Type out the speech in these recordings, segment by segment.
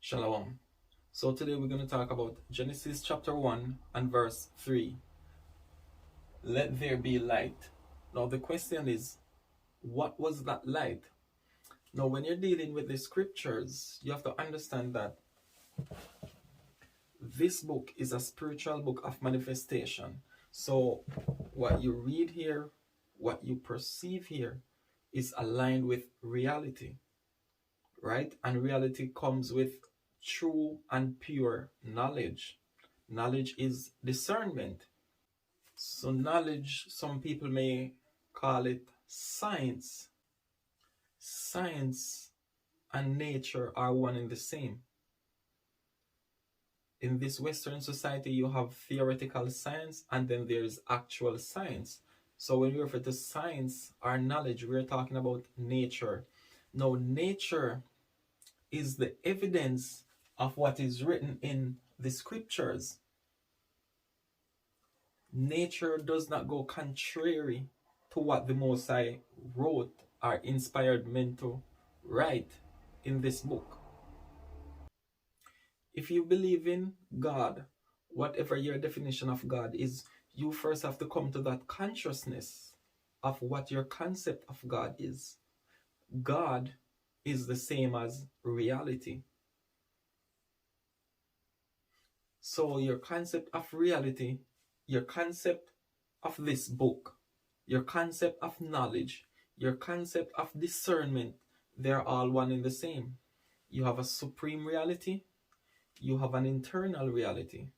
Shalom. So today we're going to talk about Genesis chapter 1 and verse 3. Let there be light. Now the question is, what was that light? Now when you're dealing with the scriptures, you have to understand that this book is a spiritual book of manifestation. So what you read here, what you perceive here is aligned with reality, right? And reality comes with true and pure knowledge. Knowledge is discernment. So knowledge, some people may call it science. Science and nature are one and the same. In this Western society, you have theoretical science and then there's actual science. So when we refer to science or knowledge, we're talking about nature. Now, nature is the evidence of what is written in the scriptures. Nature does not go contrary to what the Most High wrote or inspired men to write in this book. If you believe in God, whatever your definition of God is, you first have to come to that consciousness of what your concept of God is. God is the same as reality. So your concept of reality, your concept of this book, your concept of knowledge, your concept of discernment, they're all one and the same. You have a supreme reality, you have an internal reality.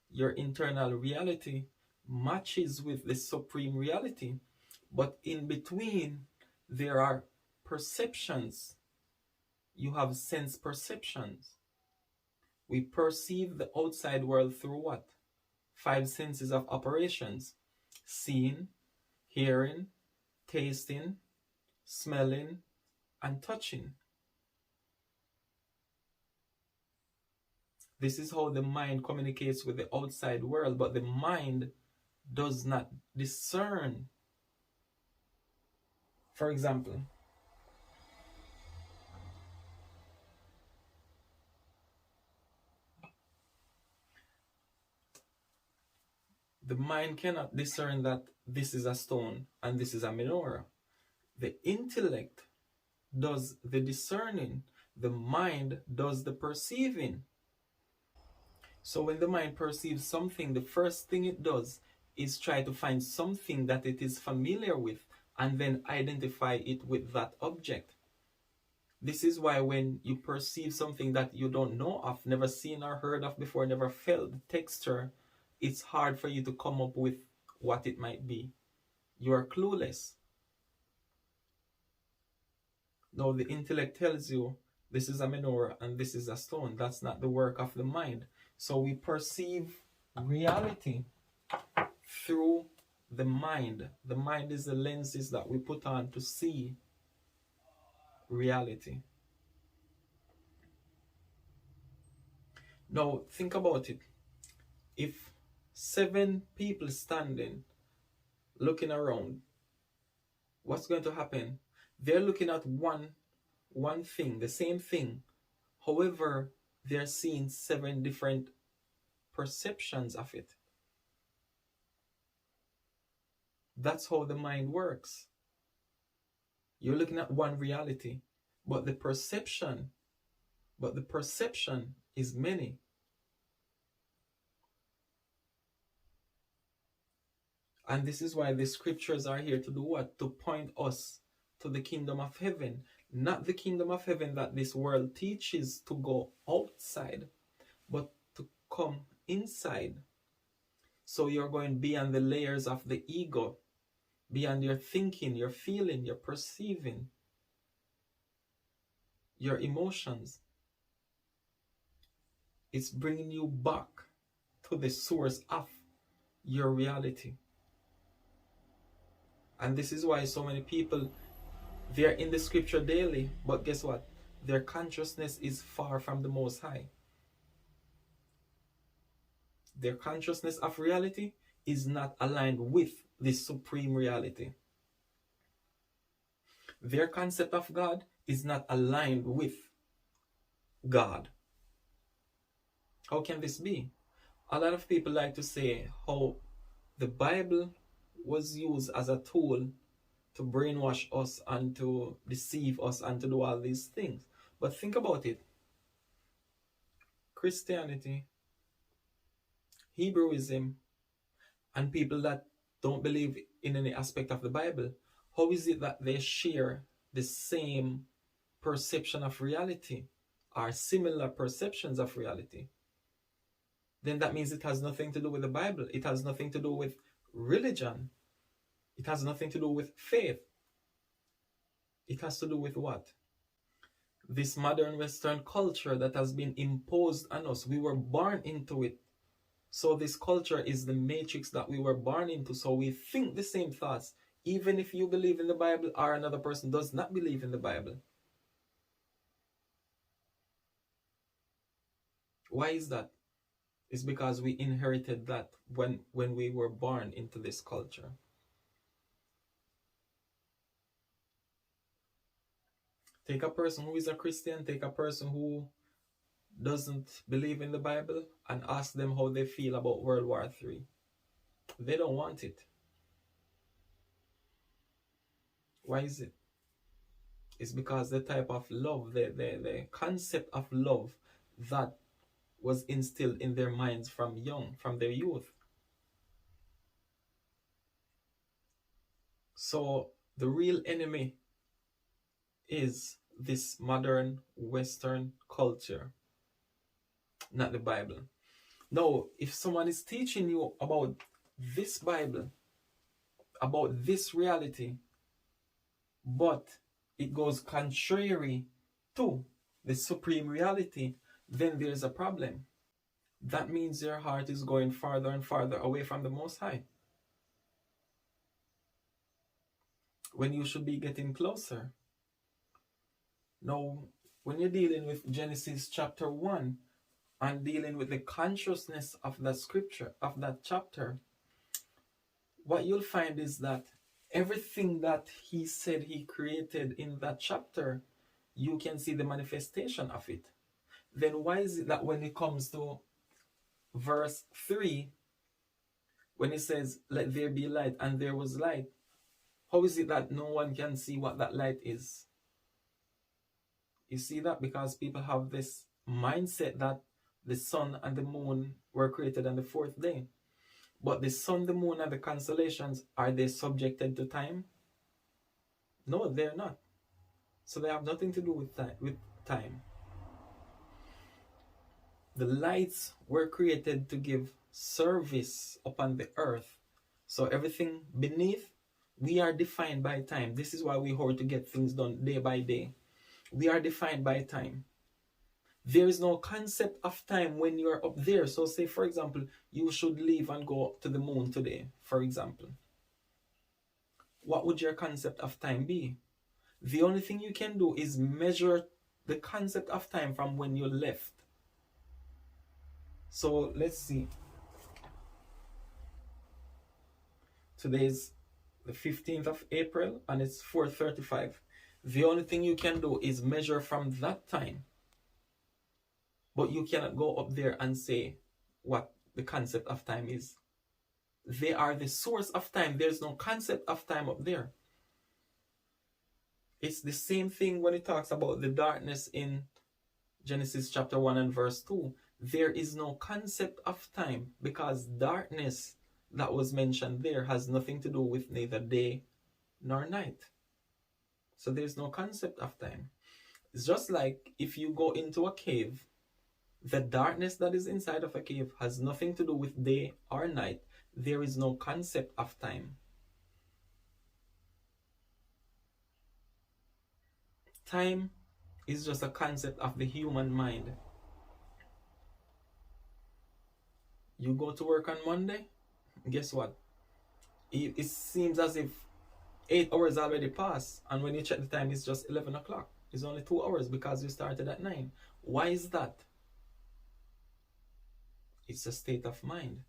Your internal reality matches with the supreme reality, but in between there are perceptions. You have sense perceptions. We perceive the outside world through what? 5 senses of operations: seeing, hearing, tasting, smelling, and touching. This is how the mind communicates with the outside world, but the mind does not discern. For example, the mind cannot discern that this is a stone and this is a menorah. The intellect does the discerning, the mind does the perceiving. So when the mind perceives something, the first thing it does is try to find something that it is familiar with and then identify it with that object. This is why when you perceive something that you don't know of, never seen or heard of before, never felt the texture, it's hard for you to come up with what it might be. You are clueless. Now the intellect tells you this is a menorah and this is a stone. That's not the work of the mind. So we perceive reality through the mind. The mind is the lenses that we put on to see reality. Now think about it. If 7 people standing looking around, what's going to happen? They're looking at one thing, the same thing. However, they're seeing 7 different perceptions of it. That's how the mind works. You're looking at one reality, but the perception is many. And this is why the scriptures are here to do what? To point us to the kingdom of heaven. Not the kingdom of heaven that this world teaches to go outside, but to come inside. So you're going beyond the layers of the ego, beyond your thinking, your feeling, your perceiving, your emotions. It's bringing you back to the source of your reality. And this is why so many people, they're in the scripture daily, but guess what? Their consciousness is far from the Most High. Their consciousness of reality is not aligned with the supreme reality. Their concept of God is not aligned with God. How can this be? A lot of people like to say how the Bible was used as a tool to brainwash us and to deceive us and to do all these things. But think about it. Christianity, Hebrewism, and people that don't believe in any aspect of the Bible, how is it that they share the same perception of reality or similar perceptions of reality? Then that means it has nothing to do with the Bible. It has nothing to do with religion. It has nothing to do with faith. It has to do with what? This modern Western culture that has been imposed on us. We were born into it. So this culture is the matrix that we were born into. So we think the same thoughts, even if you believe in the Bible or another person does not believe in the Bible. Why is that? It's because we inherited that when we were born into this culture. Take a person who is a Christian, take a person who doesn't believe in the Bible, and ask them how they feel about World War III. They don't want it. Why is it? It's because the type of love, the concept of love that was instilled in their minds from their youth. So the real enemy is this modern Western culture, not the Bible. Now, if someone is teaching you about this Bible, about this reality, but it goes contrary to the supreme reality, then there's a problem. That means your heart is going farther and farther away from the Most High, when you should be getting closer. Now, when you're dealing with Genesis chapter 1 and dealing with the consciousness of that scripture, of that chapter, what you'll find is that everything that he said he created in that chapter, you can see the manifestation of it. Then why is it that when it comes to verse 3, when it says, let there be light, and there was light, how is it that no one can see what that light is? You see that? Because people have this mindset that the sun and the moon were created on the fourth day. But the sun, the moon, and the constellations, are they subjected to time? No, they're not. So they have nothing to do with time. The lights were created to give service upon the earth. So everything beneath, we are defined by time. This is why we hope to get things done day by day. We are defined by time. There is no concept of time when you are up there. So say, for example, you should leave and go to the moon today, for example. What would your concept of time be? The only thing you can do is measure the concept of time from when you left. So let's see. Today's the 15th of April and it's 4:35. The only thing you can do is measure from that time. But you cannot go up there and say what the concept of time is. They are the source of time. There's no concept of time up there. It's the same thing when it talks about the darkness in Genesis chapter 1 and verse 2. There is no concept of time because darkness that was mentioned there has nothing to do with neither day nor night. So there's no concept of time. It's just like if you go into a cave, the darkness that is inside of a cave has nothing to do with day or night. There is no concept of time. Time is just a concept of the human mind. You go to work on Monday, guess what? It seems as if 8 hours already passed, and when you check the time, it's just 11 o'clock. It's only 2 hours because you started at 9. Why is that? It's a state of mind.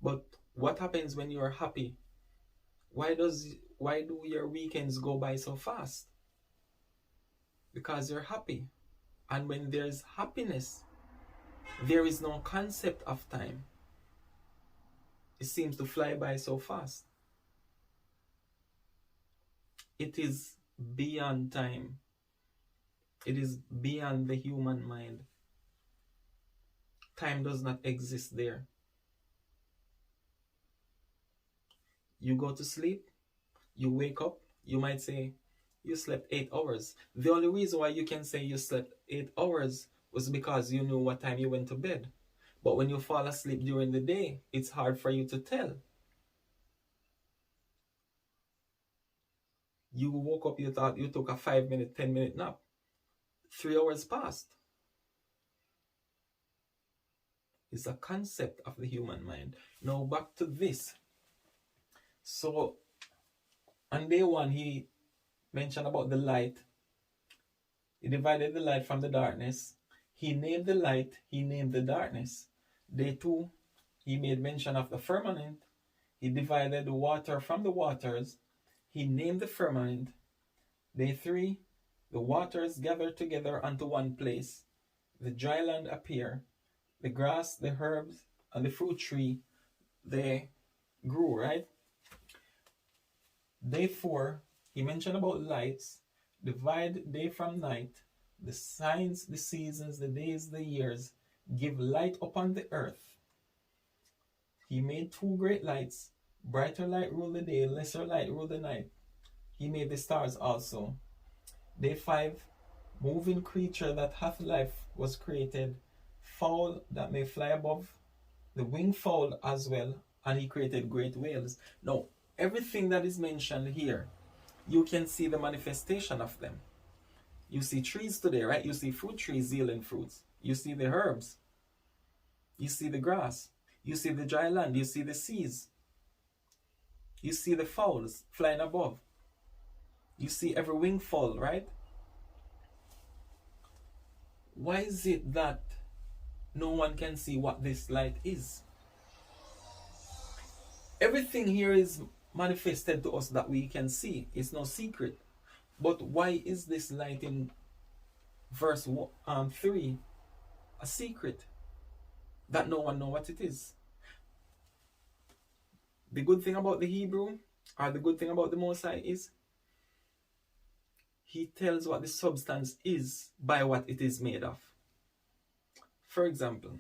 But what happens when you're happy? Why do your weekends go by so fast? Because you're happy. And when there's happiness, There is no concept of time. It seems to fly by so fast. It is beyond time. It is beyond the human mind. Time does not exist there. You go to sleep, you wake up, you might say you slept 8 hours. The only reason why you can say you slept 8 hours was because you knew what time you went to bed. But when you fall asleep during the day, it's hard for you to tell. You woke up, you thought you took a 5-minute, 10-minute nap. 3 hours passed. It's a concept of the human mind. Now back to this. So on day one, he mentioned about the light. He divided the light from the darkness. He named the light, he named the darkness. Day two, he made mention of the firmament. He divided the water from the waters. He named the firmament. Day three, the waters gathered together unto one place. The dry land appeared. The grass, the herbs, and the fruit tree, they grew, right? Day four, he mentioned about lights. Divide day from night. The signs, the seasons, the days, the years. Give light upon the earth. He made two great lights. Brighter light rule the day, lesser light rule the night. He made the stars also. Day 5, moving creature that hath life was created, fowl that may fly above, the winged fowl as well, and he created great whales. Now, everything that is mentioned here, you can see the manifestation of them. You see trees today, right? You see fruit trees yielding fruits. You see the herbs. You see the grass. You see the dry land. You see the seas. You see the fowls flying above. You see every wing fall, right? Why is it that no one can see what this light is? Everything here is manifested to us that we can see. It's no secret. But why is this light in verse 3 a secret that no one knows what it is? The good thing about the Hebrew, or the good thing about the Most High, is he tells what the substance is by what it is made of. For example,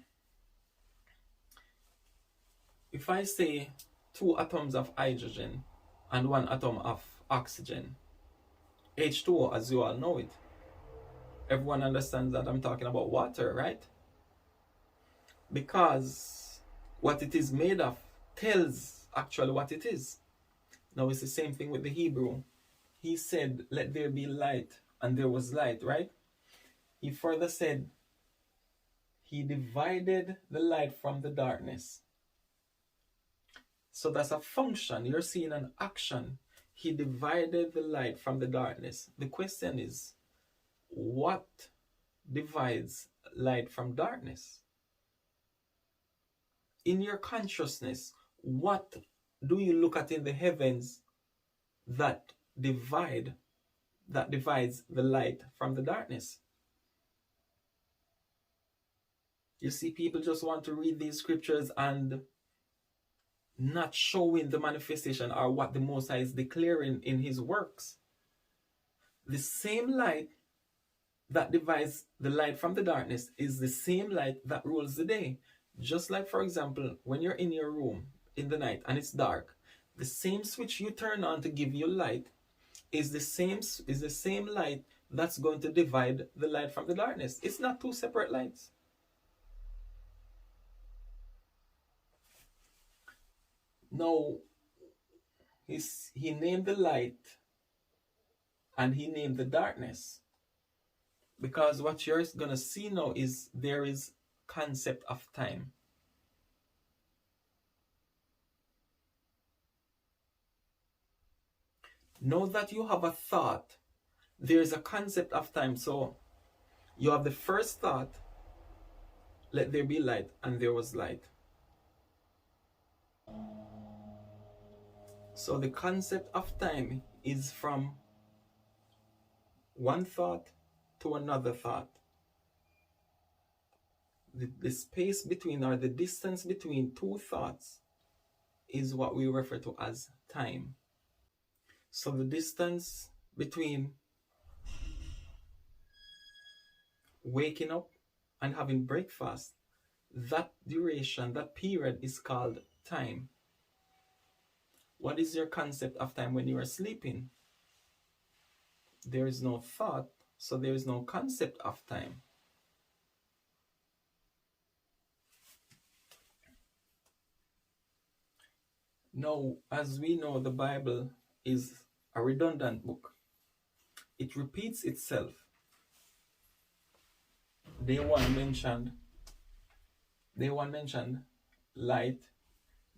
if I say 2 atoms of hydrogen and 1 atom of oxygen, H2O, as you all know it, everyone understands that I'm talking about water, right? Because what it is made of tells actually what it is. Now it's the same thing with the Hebrew. He said, let there be light, and there was light, right? He further said, he divided the light from the darkness. So that's a function. You're seeing an action. He divided the light from the darkness. The question is, what divides light from darkness? In your consciousness, what do you look at in the heavens that divides the light from the darkness? You see, people just want to read these scriptures and not showing the manifestation or what the Most High is declaring in his works. The same light that divides the light from the darkness is the same light that rules the day. Just like, for example, when you're in your room in the night and it's dark, the same switch you turn on to give you light is the same light that's going to divide the light from the darkness. It's not two separate lights. Now, he named the light and he named the darkness, because what you're going to see now is there is concept of time. Know that you have a thought, there's a concept of time. So you have the first thought, let there be light, and there was light. So the concept of time is from one thought to another thought. The space between, or the distance between two thoughts, is what we refer to as time. So the distance between waking up and having breakfast, that duration, that period is called time. What is your concept of time when you are sleeping? There is no thought, so there is no concept of time. Now, as we know, the Bible is a redundant book. It repeats itself. Day one mentioned light,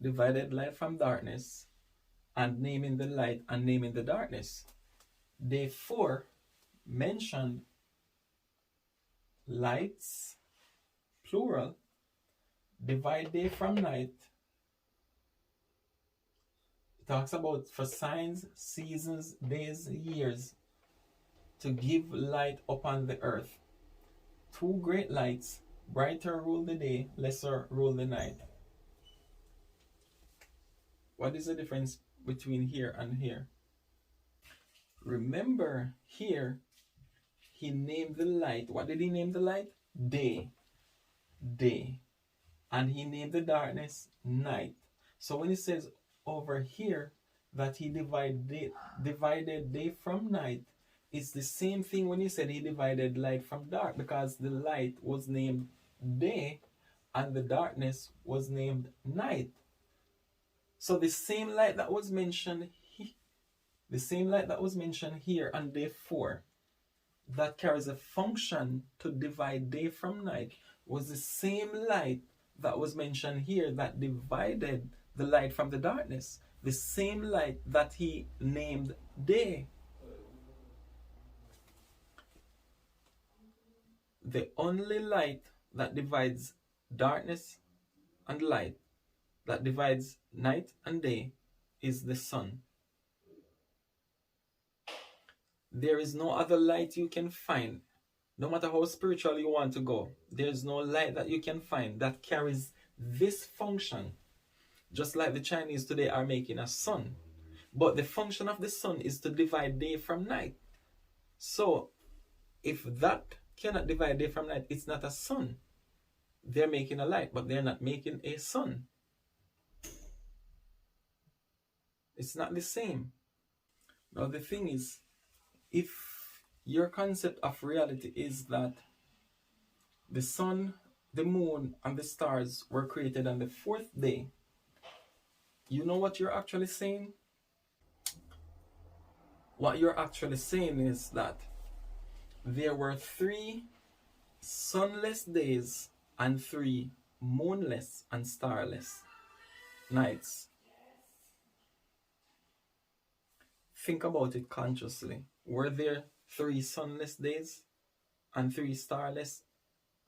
divided light from darkness, and naming the light and naming the darkness. Day 4 mentioned lights, plural, divide day from night. It talks about for signs, seasons, days, years, to give light upon the earth. 2 great lights, brighter rule the day, lesser rule the night. What is the difference between here and here? Remember, here, he named the light. What did he name the light? Day. Day. And he named the darkness night. So when he says over here that he divided day from night, it's the same thing when he said he divided light from dark, because the light was named day and the darkness was named night. So the same light that was mentioned here on day 4, that carries a function to divide day from night, was the same light that was mentioned here that divided the light from the darkness. The same light that he named day. The only light that divides darkness and light, that divides night and day, is the sun. There is no other light you can find, no matter how spiritual you want to go. There's no light that you can find that carries this function, just like the Chinese today are making a sun. But the function of the sun is to divide day from night. So if that cannot divide day from night, it's not a sun. They're making a light, but they're not making a sun. It's not the same. Now the thing is, if your concept of reality is that the sun, the moon, and the stars were created on the 4th day, you know what you're actually saying? What you're actually saying is that there were 3 sunless days and 3 moonless and starless nights. Think about it consciously. Were there 3 sunless days and 3 starless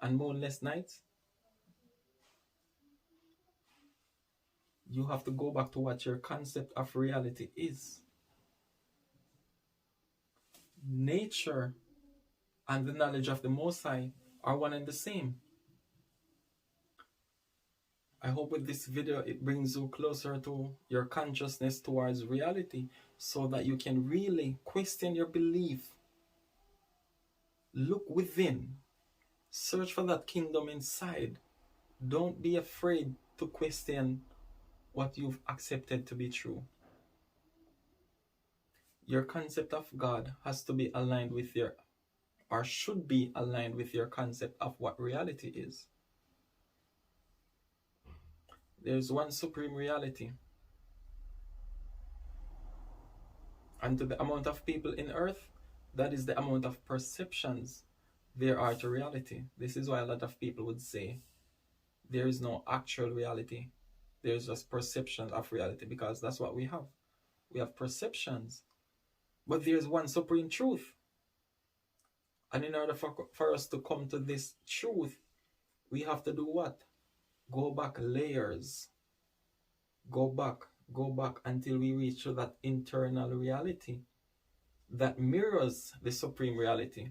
and moonless nights? You have to go back to what your concept of reality is. Nature and the knowledge of the Most High are one and the same. I hope with this video it brings you closer to your consciousness towards reality, so that you can really question your belief. Look within. Search for that kingdom inside. Don't be afraid to question what you've accepted to be true. Your concept of God has to be aligned with should be aligned with your concept of what reality is. There's one supreme reality. And to the amount of people in earth, that is the amount of perceptions there are to reality. This is why a lot of people would say there is no actual reality. There's just perception of reality, because that's what we have. We have perceptions. But there's one supreme truth. And in order for us to come to this truth, we have to do what? Go back layers. Go back until we reach to that internal reality that mirrors the supreme reality.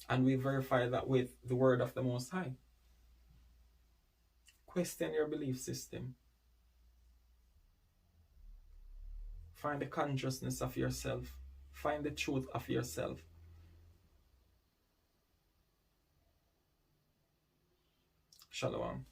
And we verify that with the word of the Most High. Question your belief system. Find the consciousness of yourself. Find the truth of yourself. Shalom.